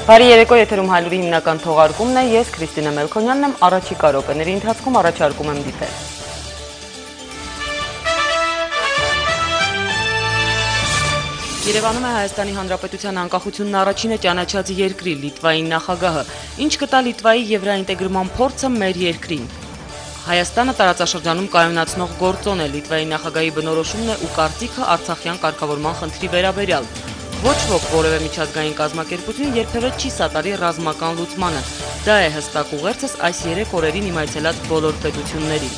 Բարի երեկո, եթերում Հայլուրի հիմնական թողարկումն է, ես Քրիստինա Մելքոնյանն եմ, առաջիկա րոպեների ընթացքում առաջարկում եմ դիտել։ Երևանում է Հայաստանի Հանրապետության անկախությունն առաջինը ճանաչած երկրի Լիտվայի նախագահը, ինչ կտա Լիտվայի եվրոինտեգրման փորձը մեր երկրին։ Հայաստանը տարածաշրջանում կայունացնող գործոն է, Լիտվայի նախագահի բնորոշումն է ու կարծիքը արցախյան կարգավորման խնդրի վերաբերյալ։ Ոչ ոք որևէ միջազգային կազմակերպություն երբևէ չի սատարի ռազմական լուծմանը։ Դա է հստակ ուղերձս այս 3 օրերին իմ այցելած բոլոր պետություններին։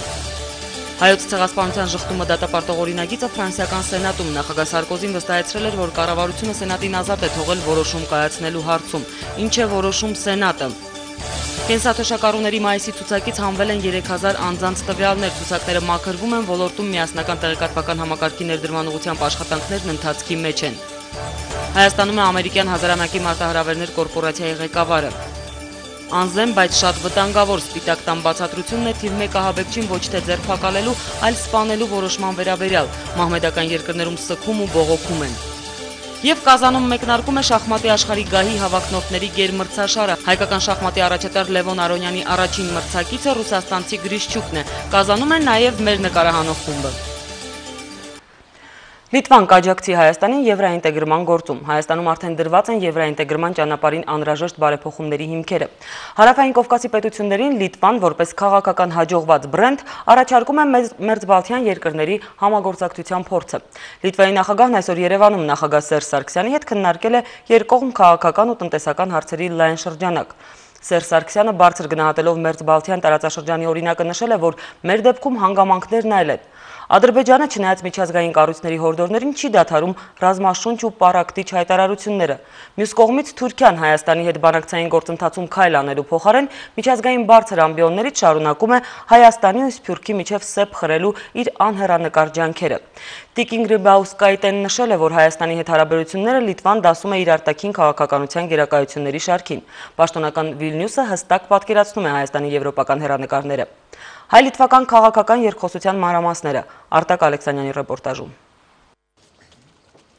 Հայոց ցեղասպանության շղթումը դատապարտող օրինագիծը ֆրանսիական սենատում նախագահ Սարկոզին վստահեցրել էր, որ կառավարությունը սենատին ազատ է թողել որոշում կայացնելու հարցում։ Ինչ է որոշում սենատը։ Կենսաթոշակառուների մայիսի ցուցակից հանվել են 3000 անձանց տվյալներ, ցուցակները մաքրվում են, ոլորտում միասնական տեղեկատվական համակարգի ներդրման ուղղությամբ աշխատանքներն ընթացքի մեջ են։ Հայաստանում է ամերիկյան հազարամյակի մարտահրավերներ կորպորացիայի ղեկավարը։ Անզեմ, բայց շատ վտանգավոր սպիտակ տան բացատրությունն է թիվ 1 ահաբեկչին ոչ թե ձերբակալելու, այլ սպանելու որոշման վերաբերյալ։ Մահմեդական երկրներում սգում ու բողոքում են։ Եվ Կազանում մեկնարկում է շախմատի աշխարհի գահի հավաքնորդների գերմրցաշարը։ Հայկական շախմատի առաջատար Լևոն Արոնյանի առաջին մրցակիցը ռուսաստանցի Գրիշչուկն է։ Կազանում է նաև մեր նկարահանող խումբը։ Լիտվան կաջակցի Հայաստանին եվրոինտեգրման գործում։ Հայաստանում արդեն դրված են եվրոինտեգրման ճանապարհին անհրաժեշտ բարեփոխումների հիմքերը։ Հարավային Կովկասի պետություններին Լիտվան որպես քաղաքական հաջողված բրենդ առաջարկում է մերձբալթյան երկրների համագործակցության փորձը։ Լիտվայի նախագահն այսօր Երևանում նախագահ Սերժ Սարգսյանի հետ քննարկել է երկկողմ քաղաքական ու տնտեսական հարցերի լայն շրջանակ։ Սերժ Սարգսյանը բարձր գնահատելով մերձբալթյան տարածաշրջանի օրինակը նշել է, որ մեր դեպքում հանգամանքներն այլ են։ Ադրբեջանը չնայած միջազգային կառույցների հորդորներին չի դադարում ռազմաշունչ ու պառակտիչ հայտարարությունները։ Մյուս կողմից Թուրքիան Հայաստանի հետ բանակցային գործընթացում քայլ անելու փոխարեն միջազգային բարձր ամբիոններից շարունակում է Հայաստանի ու Սփյուռքի միջև սեպ խրելու իր անհեռանկար ջանքերը։ Տիկին Գրիբաուսկայտեն նշել է, որ Հայաստանի հետ հարաբերությունները Լիտվան դասում է իր արտաքին քաղաքականության գերակայությունների շարքին։ Պաշտոնական Վիլնյուսը հստակ պատկերացնում է Հայաստանի եվրոպական հեռանկարները։ Հայ-լիտվական քաղաքական երկխոսության մանրամասները Արտակ Ալեքսանյանի ռեպորտաժում։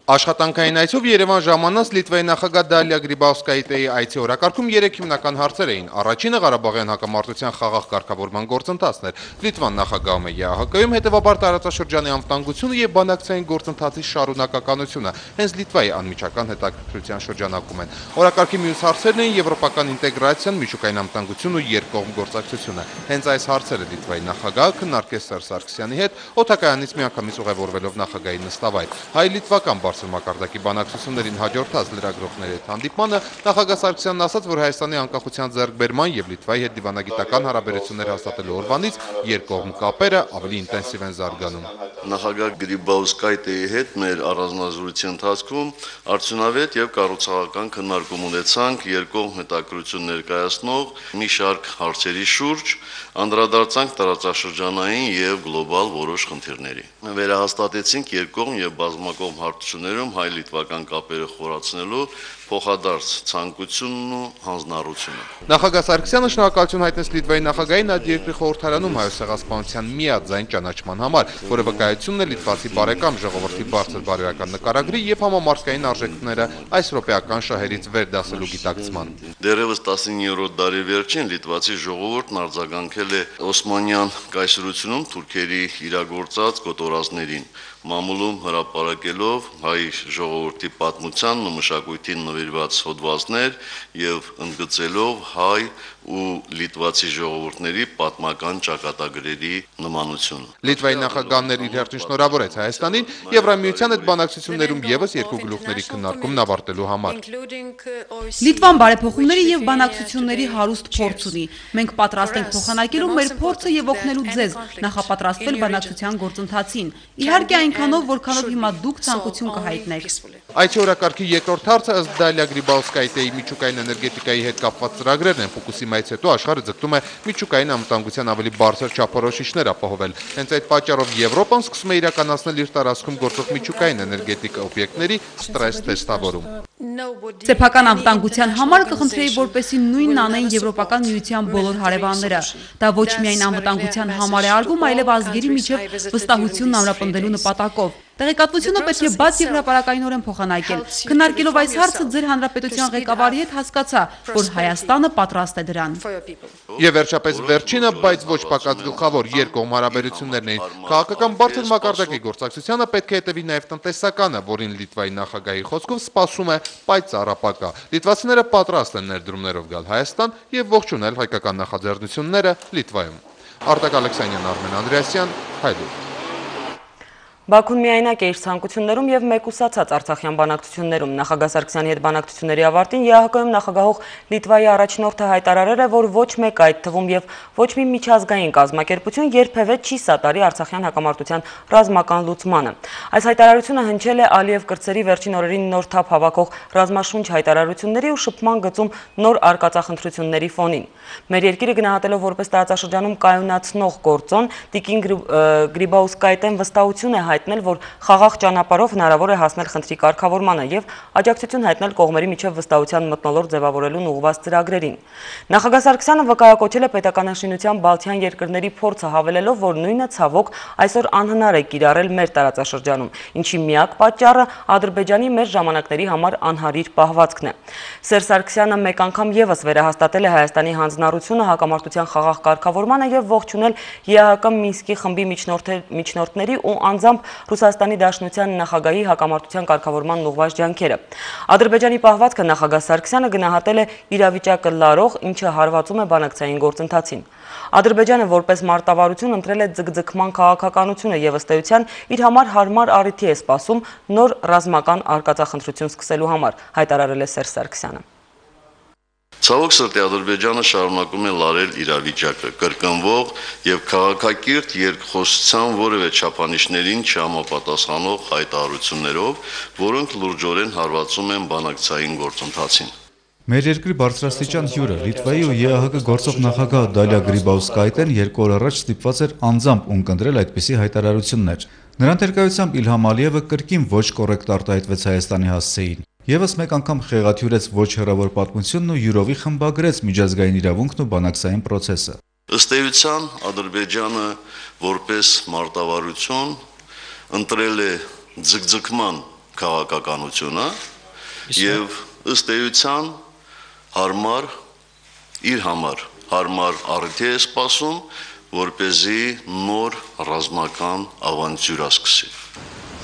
Աշխատանքային այցով Երևան ժամանած Լիտվայի նախագահ Դալիա Գրիբաուսկայտեի այցի օրակարգում 3 հիմնական հարցեր էին։ Առաջինը Ղարաբաղյան հակամարտության խաղաղ կարգավորման գործընթացն էր։ Լիտվան նախագահում է ԵԱՀԿ-ում, հետևաբար տարածաշրջանի անվտանգությունը եւ բանակցային գործընթացի շարունակականությունը հենց Լիտվայի անմիջական հետաքրքրության շրջանակում են։ Օրակարգի մյուս հարցերն էին եվրոպական ինտեգրացիան, միջուկային անվտանգությունն ու երկկողմ գործակցությունը։ Հենց այս հարցերը Լիտվայի նախագահը քննարկեց Սերժ Սարգսյանի հետ, օդակայանից միանգամից ուղևորվելով նախագահի նստավայր։ Հայ-լիտվական մակարդակի բանակցություններին հաջորդած լրագրողների հետ հանդիպմանը նախագահ Սարգսյանն ասաց, որ Հայաստանի անկախության ձեռքբերման եւ Լիտվայի հետ դիվանագիտական հարաբերություններ հաստատելու օրվանից երկկողմ կապերը ավելի ինտենսիվ են զարգանում։ Նախագահ Գրիբաուսկայտեի հետ մեր առանձնազրույցի ընթացքում արդյունավետ եւ կառուցողական քննարկում ունեցանք երկկողմ հետաքրքրություն ներկայացնող մի շարք հարցերի շուրջ, անդրադարձանք տարածաշրջանային եւ գլոբալ որոշ խնդիրների։ Վերահաստատեցինք երկկողմ եւ բազմակողմ հարթություններում հայ-լիտվական կապերը խորացնելու փոխադարձ ցանկությունն ու հանձնառությունը։ Նախագահ Սարգսյանը շնորհակալություն հայտնեց Լիտվայի նախագահին այդ երկրի խորհրդարանում հայոց ցեղասպանության միաձայն ճանաչման համար, որը վկայությունն է լիտվացի բարեկամ ժողովրդի բարձր բարոյական նկարագրի եւ համամարտկային արժեքները այս ռոպեական շահերից վերդասելու գիտակցման։ Դեռևս 19-րդ դարի վերջին լիտվացի ժողովուրդն արձագանքել է Օսմանյան կայսրությունում թուրքերի իրագործած կոտորածներին, մամուլում հրապարակելով հայ ժողովրդի պատմությանն ու մշակույթին նվիրված հոդվածներ եւ ընդգծելով հայ ու լիտվացի ժողովուրդների պատմական ճակատագրերի նմանությունը։ Լիտվայի նախագահն իր հերթին շնորհավորեց Հայաստանին Եվրամիության հետ բանակցություններում եւս երկու գլուխների քննարկումն ավարտելու համար։ Լիտվան բարեփոխումների եւ բանակցությունների հարուստ փորձ ունի։ Մենք պատրաստ ենք փոխանակելու մեր փորձը եւ օգնելու ձեզ նախապատրաստվել բանակցության գործընթացին։ Իհարկե այնքանով, որքանով հիմա դուք ցանկություն կհայտնեք։ Այցի օրակարգի երկրորդ հարցը ըստ Դալիա Գրիբաուսկայտեի միջուկային էներգետիկայի հետ կապված ծրագրերն են։ Ֆուկուսիմայից հետո աշխարհը ձգտում է միջուկային անվտանգության ավելի բարձր չափորոշիչներ ապահովել։ Հենց այդ պատճառով Եվրոպան սկսում է իրականացնել իր տարածքում գործող միջուկային էներգետիկ օբյեկտների ստրես տեստավորում։ Սեփական անվտանգության համար կխնդրեի, որպեսզի նույնն անեն Եվրոպական միության բոլոր հարևանները։ Դա ոչ միայն անվտանգության համար է արվում, այլև ազգերի միջև վստահությունն ամրապնդելու նպատակով։ Տեղեկատվությունը պետք է բաց եւ հրապարակայնորեն փոխանակել։ Քննարկելով այս հարցը ձեր հանրապետության ղեկավարի հետ հասկացա, որ Հայաստանը պատրաստ է դրան։ Եվ վերջապես վերջինը, բայց ոչ պակաս գլխավոր երկկողմ հարաբերություններն էին։ Քաղաքական բարձր մակարդակի գործակցությանը պետք է հետևի նաև տնտեսականը, որին Լիտվայի նախագահի խոսքով սպասում է պայծառ ապագա։ Լիտվացիները պատրաստ են ներդրումներով գալ Հայաստան եւ ողջունել հայկական նախաձեռնությունները Լիտվայում։ Արտակ Ալեքսանյան, Արմեն Անդրեասյան, Հայլուր։ Բաքուն միայնակ է իր ցանկություններում եւ մեկուսացած Արցախյան բանակցություններում։ Նախագահ Սարգսյանի հետ բանակցությունների ավարտին ԵԱՀԿ-ում նախագահող Լիտվայի առաջնորդը հայտարարել է, որ ոչ մեկ այդ թվում եւ ոչ մի միջազգային կազմակերպություն երբևէ չի սատարի Արցախյան հակամարտության ռազմական լուծմանը։ Այս հայտարարությունը հնչել է Ալիև կրծերի վերջին օրերին նոր թափ հավաքող ռազմաշունչ հայտարարությունների ու շփման գծում նոր արկածախնդրությունների ֆոնին։ Մեր երկիրը գնահատելով որպես տարածաշրջանում կայունացնող գործոն, Տիկին Գրիբաուսկայտեն վստահություն է հայտնել, որ խաղաղ ճանապարհով հնարավոր է հասնել խնդրի կարգավորմանը եւ աջակցություն հայտնել կողմերի միջև վստահության մթնոլորտ ձևավորելուն ուղղված ծրագրերին։ Նախագահ Սարգսյանը վկայակոչել է պետականաշինության Բալթյան երկրների փորձը, հավելելով, որ նույնը ցավոք այսօր անհնար է կիրառել մեր տարածաշրջանում, ինչի միակ պատճառը Ադրբեջանի մեր ժամանակների համար անհարիր պահվածքն է։ Սերժ Սարգսյանը մեկ անգամ եւս վերահաստատել է Հայաստանի հանձնառությունը հակամարտության խաղաղ կարգավորմանը եւ ողջունել ԵԱՀԿ Մինսկի խմբի միջնորդների ու անձամբ Ռուսաստանի Դաշնության նախագահի հակամարտության կարգավորման ուղղված ջանքերը։ Ադրբեջանի պահվածքը նախագահ Սարգսյանը գնահատել է իրավիճակը լարող, ինչը հարվածում է բանակցային գործընթացին։ Ադրբեջանը որպես մարտավարություն ընտրել է ձգձգման քաղաքականությունը եւ ըստ էության իր համար հարմար առիթի է սպասում նոր ռազմական արկածախնդրություն սկսելու համար, հայտարարել է Սերժ Սարգսյանը։ Ցավոք սրտի Ադրբեջանը շարունակում է լարել իրավիճակը, կրկնվող եւ քաղաքակիրթ երկխոսության որևէ չափանիշներին չհամապատասխանող հայտարարություններով, որոնք լուրջորեն հարվածում են բանակցային գործընթացին։ Մեր երկրի բարձրաստիճան հյուրը Լիտվայի ու ԵԱՀԿ գործող նախագահ Դալիա Գրիբաուսկայտեն 2 օր առաջ ստիպված էր անձամբ ունկնդրել այդպիսի հայտարարություններ։ Նրան ներկայությամբ Իլհամ Ալիևը կրկին ոչ կոռեկտ արտահայտվեց Հայաստանի հասցեին։ Եվս մեկ անգամ խեղաթյուրեց ոչ հեռավոր պատմությունն ու յուրովի խմբագրեց միջազգային իրավունքն ու բանակցային process-ը։ Ըստ էության Ադրբեջանը որպես մարտավարություն ընտրել է ձգձգման քաղաքականությունը եւ ըստ էության իր համար հարմար առիթ է սպասում, որպեսզի նոր ռազմական ավանտյուրա սկսի։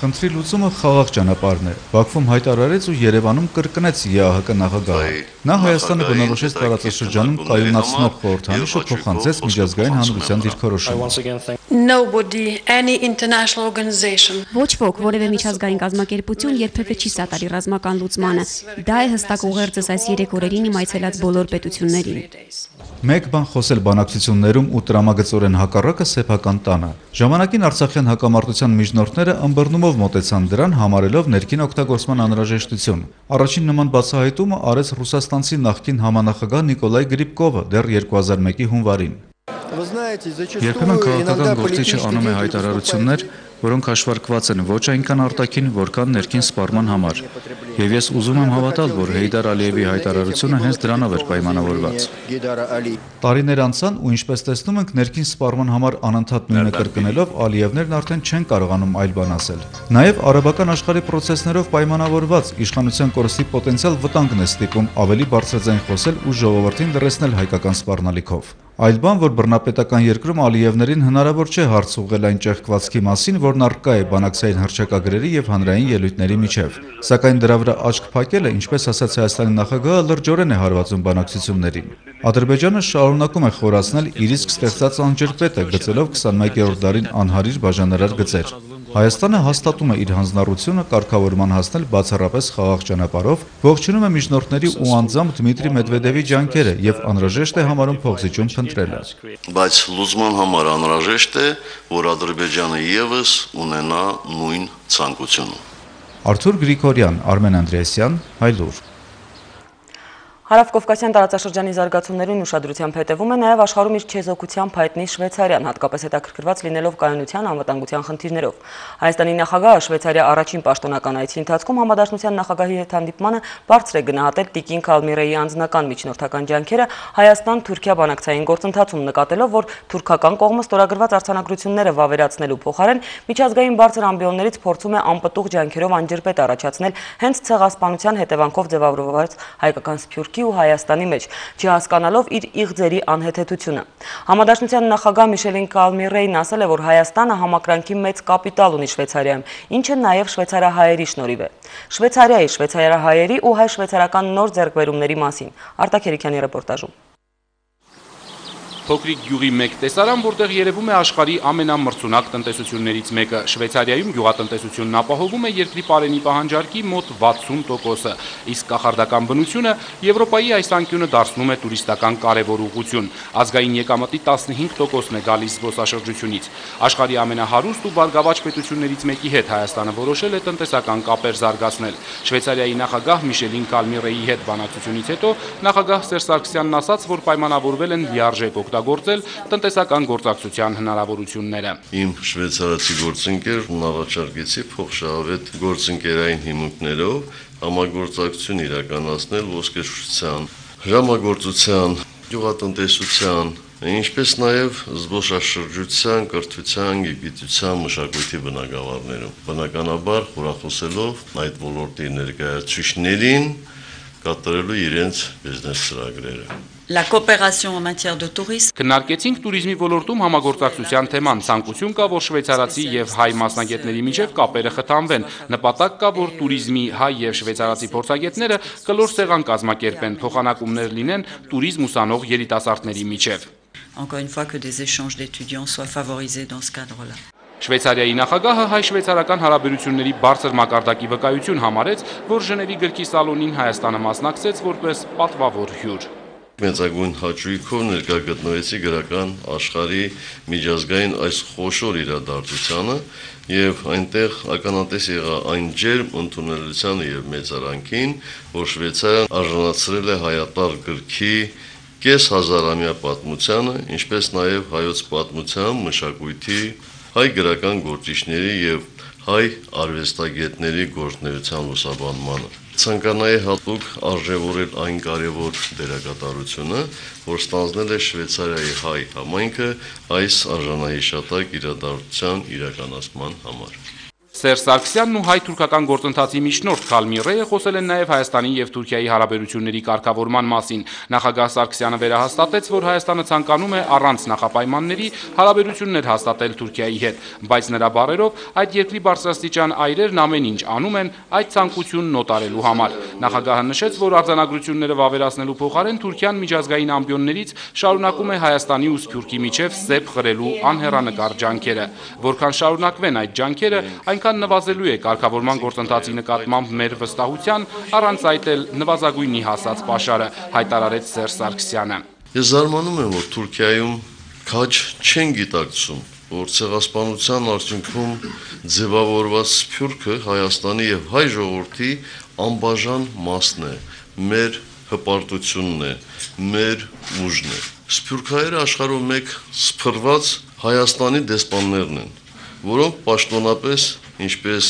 Խնդրի լուծումը խաղաղ ճանապարհն է։ Բաքվում հայտարարեց ու Երևանում կրկնեց ԵԱՀԿ նախագահը։ Նա Հայաստանը բնորոշեց տարածաշրջանում կայունացնող խորհրդանիշը փոխանցեց միջազգային հանրության դիրքորոշումը։ Ոչ ոք, որևէ միջազգային կազմակերպություն երբևէ չի սատարի ռազմական լուծմանը։ Դա է հստակ ուղերձս այս 3 օրերին իմ այցելած բոլոր պետություններին։ Մեկ բան խոսել բանակցություններում ու տրամագծորեն հակառակը սեփական տանը։ Ժամանակին Արցախյան հակամարտության միջնորդները ըմբռնումով մոտեցան դրան, համարելով ներքին օգտագործման անհրաժեշտություն։ Առաջին նման բացահայտումը արեց ռուսաստանցի նախկին համանախագահ Նիկոլայ Գրիբկովը դեռ 2001-ի հունվարին։ Երբեմն քաղաքական գործիչը անում է հայտարարություններ, որոնք հաշվարկված են ոչ այնքան արտաքին, որքան ներքին սպառման համար։ Եվ ես ուզում եմ հավատալ, որ Հեյդար Ալիևի հայտարարությունը հենց դրանով էր պայմանավորված։ Տարիներ անցան ու ինչպես տեսնում ենք, ներքին սպառման համար անընդհատ նույնը կրկնելով Ալիևներն արդեն չեն կարողանում այլ բան ասել։ Նաև արաբական աշխարհի process-ներով պայմանավորված իշխանության կորստի պոտենցիալ վտանգն է ստիպում ավելի բարձրաձայն խոսել ու ժողովրդին լրացնել հայկական սպառնալիքով։ Այլ բան, որ բռնապետական երկրում Ալիևներին հնարավոր չէ հարց ուղղել այն ճեղքվածքի մասին, որն առկա է բանակցային հռչակագրերի եւ հանրային ելույթների միջև։ Սակայն դրա վրա աչք փակելը, ինչպես ասաց Հայաստանի նախագահը, լրջորեն է հարվածում բանակցություններին։ Ադրբեջանը շարունակում է խորացնել իր իսկ ստեղծած անջրպետը, գծելով 21-րդ դարին անհարիր բաժանարար գծեր։ Հայաստանը հաստատում է իր հանձնառությունը կարգավորման հասնել բացառապես խաղաղ ճանապարհով, ողջունում է միջնորդների ու անձամբ Դմիտրի Մեդվեդևի ջանքերը եւ անհրաժեշտ է համարում փոխզիջում փնտրելը։ Բայց լուծման համար անհրաժեշտ է, որ Ադրբեջանը եւս ունենա նույն ցանկությունը։ Արթուր Գրիգորյան, Արմեն Անդրեասյան, Հայլուր։ Հարավկովկասյան տարածաշրջանի զարգացումներին ուշադրությամբ հետևում է նաև աշխարհում իր չեզոքությամբ հայտնի Շվեյցարիան, հատկապես հետաքրքրված լինելով կայունության անվտանգության խնդիրներով։ Հայաստանի նախագահը Շվեյցարիա առաջին պաշտոնական այցի ընթացքում համադաշնության նախագահի հետ հանդիպմանը բարձր է գնահատել տիկին Քալմիրեի անձնական միջնորդական ջանքերը Հայաստան-Թուրքիա բանակցային գործընթացում, նկատելով, որ թուրքական կողմը ստորագրված արձանագրությունները վավերացնելու փոխարեն միջազգային բարձր ամբիոններից փորձում է անպտուղ ջանքերով անջրպետ առաջացնել հենց ցեղասպանության հետևանքով ձևավորված հայկական Սփյուռքի ու Հայաստանի մեջ, չհասկանալով իր իղձերի անհեթեթությունը։ Համադաշնության նախագահ Միշելին Քալմիրեին ասել է, որ Հայաստանը համակրանքի մեծ կապիտալ ունի Շվեյցարիայում, ինչը նաև շվեյցարահայերի շնորհիվ է։ Շվեյցարիայի, շվեյցարահայերի ու հայ-շվեյցարական նոր ձեռքբերումների մասին Արտակ Երիքյանի ռեպորտաժում։ Փոքրիկ գյուղի մեկ տեսարան, որտեղ երևում է աշխարհի ամենամրցունակ տնտեսություններից մեկը։ Շվեյցարիայում գյուղատնտեսությունն ապահովում է երկրի պարենի պահանջարկի մոտ 60%-ը, իսկ կախարդական բնությունը Եվրոպայի այս անկյունը դարձնում է տուրիստական կարևոր ուղղություն։ Ազգային եկամտի 15%-ն է գալիս զբոսաշրջությունից։ Աշխարհի ամենահարուստ ու բարգավաճ պետություններից մեկի հետ Հայաստանը որոշել է տնտեսական կապեր զարգացնել։ Շվեյցարիայի նախագահ Միշելին Քալմիրեի հետ բանակցությունից հետո նախագահ Սերժ Սարգսյանն ասաց, որ պայմանավորվել են լիարժեք օգտագործել տնտեսական գործակցության հնարավորությունները։ Իմ շվեյցարացի գործընկերն առաջարկեցի փոխշահավետ գործընկերային հիմունքներով համագործակցություն իրականացնել ոսկեշրջության, ժամագործության, գյուղատնտեսության, ինչպես նաև զբոսաշրջության, կրթության, գիտության, մշակույթի բնագավառներում։ Բնականաբար խորախոսելով այդ ոլորտի ներկայացուցիչներին կատարելու իրենց բիզնես ծրագրերը։ La coopération en matière de tourisme. Քննարկեցինք туриզմի ոլորտում համագործակցության թեման, ցանկություն կա, որ շվեյցարացի եւ հայ մասնագետների միջև կապերը խթանվեն, նպատակ կա, որ туриզմի հայ եւ շվեյցարացի փորձագետները կլոր սեղան կազմակերպեն, փոխանակումներ լինեն туриզմ ուսանող երիտասարդների միջև։ Encore une fois que des échanges d'étudiants soient favorisés dans ce cadre-là. Շվեյցարիայի նախագահը հայ-շվեյցարական հարաբերությունների բարձր մակարդակի վկայություն համարեց, որ Ժնևի գրքի սալոնին Հայաստանը մասնակցեց որպես պատվավոր հյուր։ Մեծագույն հաճույքով ներկա գտնվեցի գրական աշխարհի միջազգային այս խոշոր իրադարձությանը եւ այնտեղ ականատես եղա այն ջերմ ընդունելությանը եւ մեծարանքին, որ Շվեյցարիան արժանացրել է հայատար գրքի կես հազարամյա պատմությանը, ինչպես նաեւ հայոց պատմության, մշակույթի, հայ գրական գործիչների եւ հայ արվեստագետների գործունեության լուսաբանմանը։ Ցանկանայի հատուկ արժևորել այն կարևոր դերակատարությունը, որ ստանձնել է Շվեյցարիայի հայ համայնքը այս արժանահիշատակ իրադարձության իրականացման համար։ Սերժ Սարգսյանն ու հայ-թուրքական գործընթացի միջնորդ Քալմիրեը խոսել են նաև Հայաստանի եւ Թուրքիայի հարաբերությունների կարգավորման մասին։ Նախագահ Սարգսյանը վերահաստատեց, որ Հայաստանը ցանկանում է առանց նախապայմանների հարաբերություններ հաստատել Թուրքիայի հետ, բայց նրա բառերով այդ երկրի բարձրաստիճան այրերն ամեն ինչ անում են այդ ցանկությունն օտարելու համար։ Նախագահը նշեց, որ արձանագրությունները վավերացնելու փոխարեն Թուրքիան միջազգային ամբիոններից շարունակում է Հայաստանի ու Սփյուռքի միջև սեպ խրելու անհեռանկար ջանքերը։ Որքան շարունակվեն այդ ջանքերը, այնքան նվազելու է կարգավորման գործընթացի նկատմամբ մեր վստահության, առանց այդ էլ նվազագույնի հասած պաշարը, հայտարարեց Սերժ Սարգսյանը։ Ես զարմանում եմ, որ Թուրքիայում քաջ չեն գիտակցում, որ ցեղասպանության արդյունքում ձևավորված Սփյուռքը Հայաստանի եւ հայ ժողովրդի անբաժան մասն է, մեր հպարտությունն է, մեր ուժն է։ Սփյուռքահայերը աշխարհում մեկ սփռված Հայաստանի դեսպաններն են, որոնք պաշտոնապես, ինչպես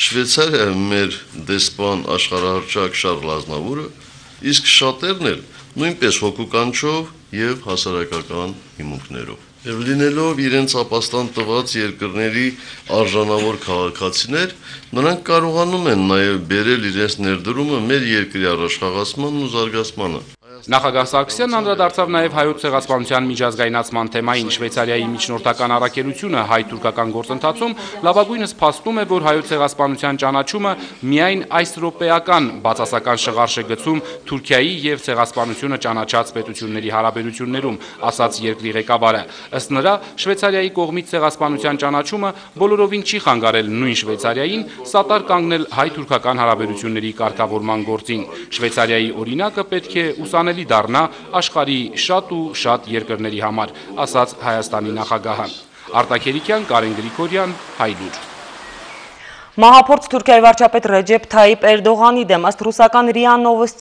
Շվեյցարիայում մեր դեսպան աշխարհահռչակ Շարլ Ազնավուրը, իսկ շատերն էլ նույնպես հոգուկանչով եւ հասարակական հիմունքներով։ Եվ լինելով իրենց ապաստան տված երկրների արժանավոր քաղաքացիներ, նրանք կարողանում են նաեւ բերել իրենց ներդրումը մեր երկրի առաջխաղացմանն ու զարգացմանը։ Նախագահ Սարգսյանն անդրադարձավ նաև հայոց ցեղասպանության միջազգայնացման թեմային։ Շվեյցարիայի միջնորդական առաքելությունը հայ-թուրքական գործընթացում լավագույնս փաստում է, որ հայոց ցեղասպանության ճանաչումը միայն այս րոպեական բացասական շղարշ է գցում Թուրքիայի եւ ցեղասպանությունը ճանաչած պետությունների հարաբերություններում, ասաց երկրի ղեկավարը։ Ըստ նրա, Շվեյցարիայի կողմից ցեղասպանության ճանաչումը բոլորովին չի խանգարել նույն Շվեյցարիային սատար կանգնել հայ-թուրքական հարաբերությունների կարգավորման գործին։ Շվեյցարիայի օրինակը պետք է ուսանելի դառնա աշխարհի շատ ու շատ երկրների համար, ասաց Հայաստանի նախագահը։ Արտակ Երիքյան, Կարեն Գրիգորյան, Հայլուր։ Մահափորձ Թուրքիայի վարչապետ Ռեջեփ Թայիփ Էրդողանի դեմ ըստ ռուսական ՌԻԱ Նովոստի